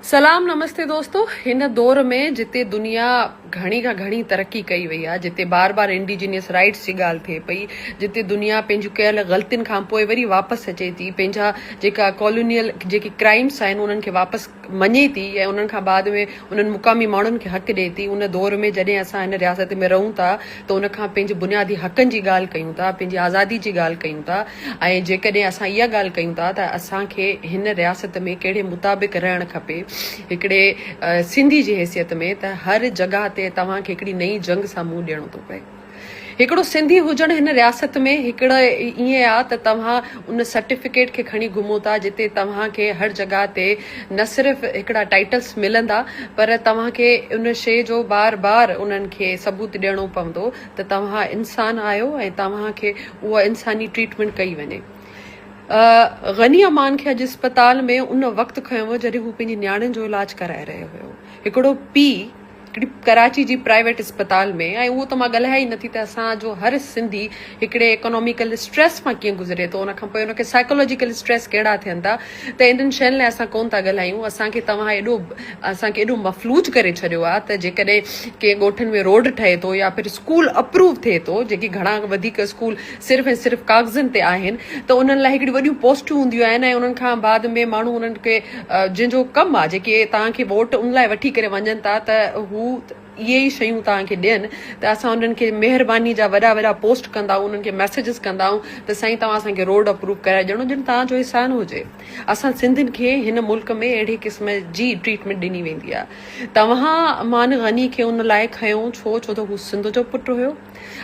सलाम नमस्ते दोस्तों। हिन दौर में जिते दुनिया घणी खां घणी तरक़ी कई वई आहे, जिते बार बार इंडिजीनियस राइट्स जी ॻाल्हि थिए पई, जिते दुनिया पंहिंजूं कयल ग़लतियुनि खां पोइ वरी वापसि अचे थी, पंहिंजा जेका कॉलोनियल जेके क्राइम्स आहिनि उन्हनि खे वापसि मञे थी ऐं उन्हनि खां बाद में उन्हनि मुक़ामी माण्हुनि खे हक़ ॾिए थी। उन दौर में जॾहिं असां हिन रियासत में रहूं था त उन खां पंहिंजे बुनियादी हक़नि जी ॻाल्हि कयूं था, पंहिंजी आज़ादी जी ॻाल्हि कयूं था ऐं जेकॾहिं असां इहा ॻाल्हि कयूं था त असांखे हिन रियासत में कहिड़े मुताबिक़ रहणु खपे। हिकिड़े सिंधी जी हैसियत में त हर जगह ते तव्हांखे हिकिड़ी नई जंग सां मुंहुं ॾियणो थो पए। हिकिड़ो सिंधी हुजणु हिन रियासत में हिकिड़ा ईअं आहे त तव्हां उन सर्टिफिकेट खे खणी घुमो था, जिते तव्हांखे हर जगह ते न सिर्फ़ु हिकिड़ा टाइटल्स मिलंदा पर तव्हांखे उन शइ जो बार बार उन्हनि खे सबूत ॾियणो पवंदो त तव्हां इंसान आहियो ऐं तव्हांखे उहा इंसानी ट्रीटमेंट कई वञे। गनी अमान खे अॼु अस्पताल में उन वक़्तु खयो हो जॾहिं हू पंहिंजी नियाणियुनि जो इलाज कराए रहियो हुयो। हिकिड़ो पीउ हिकिड़ी कराची जी प्राइवेट अस्पताल में, ऐं उहो त मां ॻाल्हाए ई नथी त असांजो हर सिंधी हिकिड़े इकोनॉमिकल स्ट्रेस मां कीअं गुज़रे थो, उन खां पोइ उनखे साइकोलॉजिकल स्ट्रेस कहिड़ा थियनि था, त इन्हनि शयुनि लाइ असां कोन था ॻाल्हायूं। असांखे एॾो मफ़लूज करे छॾियो आहे त जेकॾहिं कंहिं ॻोठनि में रोड ठहे थो या फिर स्कूल अप्रूव थिए थो, जेकी घणा वधीक स्कूल सिर्फ़ु ऐं सिर्फ़ु कागज़नि ते आहिनि, त उन्हनि लाइ हिकिड़ी वॾियूं पोस्टूं हूंदियूं आहिनि ऐं उन्हनि खां बाद में माण्हू उन्हनि खे जंहिंजो कमु आहे, जेके तव्हांखे वोट उन लाइ वठी करे वञनि था त हू इहे ई शयूं तव्हांखे ॾियनि, त असां उन्हनि खे महिरबानी जा वॾा वॾा पोस्ट कंदा आहियूं, उन्हनि खे मैसेजिस कंदा आहियूं त साईं तव्हां असांखे रोड अप्रूव कराए ॾियणो जिन तव्हांजो एहसान हुजे। असां सिंधियुनि खे हिन मुल्क में अहिड़ी क़िस्म जी ट्रीटमेंट ॾिनी वेंदी आहे। तव्हां मान गनी खे उन लाइ खयो छो त हू सिंध जो पुटु हुयो।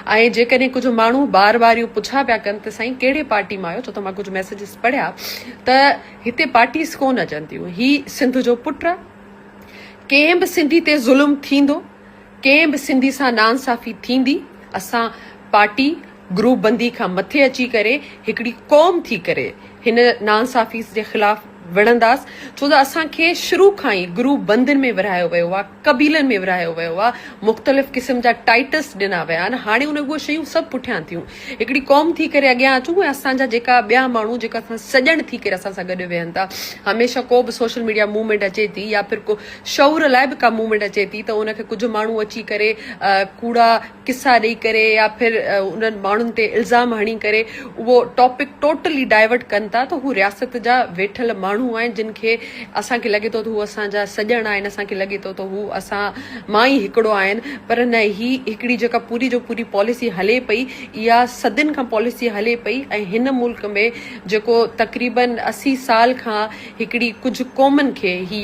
ऐं जेकॾहिं कुझु माण्हू बार बार इहो पुछा पिया कनि त साईं कहिड़े पार्टी मां आहियो, छो त मां कुझु मैसेजिस पढ़िया त हिते पार्टीस कोन अचनि थियूं, ही सिंध जो पुटु आहे। कंहिं बि सिंधी ते ज़ुल्म थींदो, कंहिं बि सिंधी सां नाइंसाफ़ी थींदी, असां पार्टी ग्रुप बंदी खां मथे अची करे हिकिड़ी क़ौम थी करे हिन नाइंसाफ़ी जे ख़िलाफ़ विढ़ंदासीं, छो त असांखे शुरू खां ई ग्रुप बंदियुनि में विरहायो वियो आहे, क़बीलनि में विरहायो वियो आहे, मुख़्तलिफ़ क़िस्म जा टाइटल्स ॾिना विया आहिनि। हाणे उहे शयूं सभु पुठियां थियूं। हिकिड़ी क़ौम थी करे अॻियां अचूं ऐं असांजा जेका ॿिया माण्हू जेका असां सॼण थी करे असां सां गॾु वेहनि था, हमेशह को बि सोशल मीडिया मूवमेंट अचे थी या फिर को शौर लाइ बि का मूवमेंट अचे थी त उनखे कुझु माण्हू अची करे कूड़ा किसा ॾेई करे या फिर उन्हनि माण्हुनि ते इल्ज़ाम हणी करे उहो टॉपिक टोटली डाइवर्ट कनि था, त हू रियासत जा वेठल माण्हू आहिनि जिन खे असांखे लॻे थो त हू असांजा सॼण आहिनि, असांखे लॻे थो त हू असां मां ई हिकिड़ो आहिनि, पर न, ही हिकिड़ी जेका पूरी जो पूरी पॉलिसी हले पई इहा सदियुनि खां पॉलिसी हले पई। ऐं हिन मुल्क में जेको तक़रीबन 80 साल खां हिकिड़ी कुझु क़ौमनि खे ही